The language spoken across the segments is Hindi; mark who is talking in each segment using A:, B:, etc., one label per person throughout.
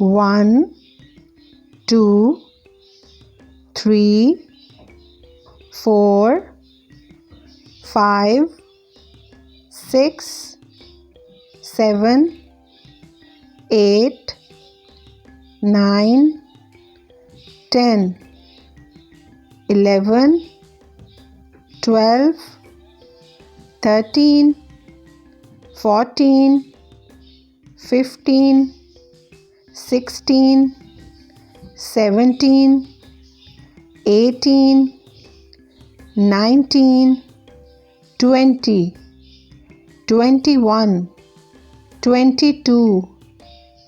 A: 1, 2, 3, 4, 5, 6, 7, 8, 9, 10, 11, 12, 13, 14, 15, 16, 17, 18, 19, 20, 21, 22,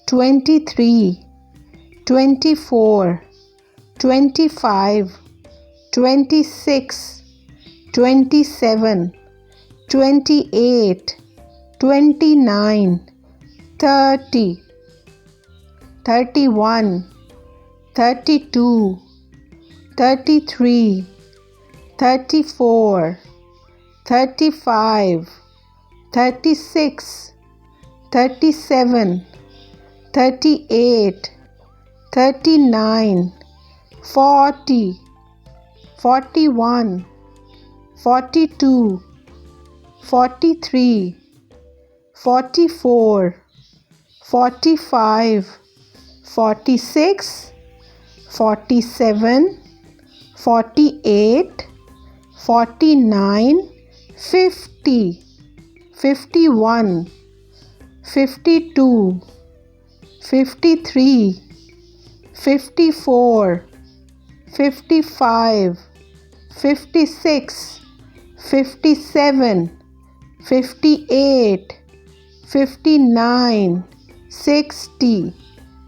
A: 23, 24, 25, 26, 27, 28, 29, 30, 31, 32, 33, 34, 35, 36, 37, 38, 39, 40, 41, 42, 43, 44, 45, 46, 47, 48, 49, 50, 51, 52, 53, 54, 55, 56, 57, 58, 59, 60,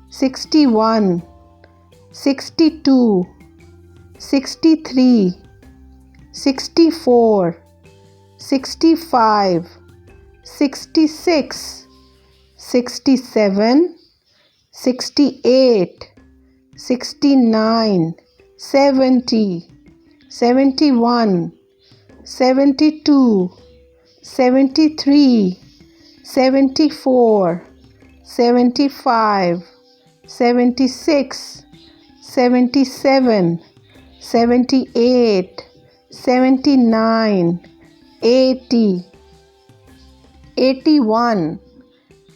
A: 61, 62, 63, 64, 65, 66, 67, 68, 69, 70, 71, 72, 73, 74, 75, 76, 77, 78, 79, 80, 81,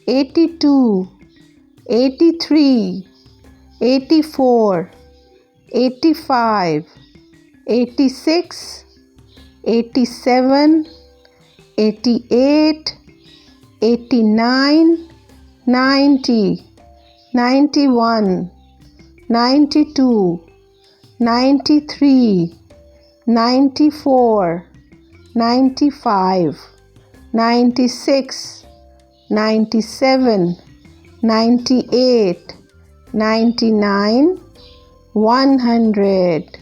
A: 82, 83, 84, 85, 86, 87, 88, 89, 90, 91, 92, 93, 94, 95, 96, 97, 98, 99, 100.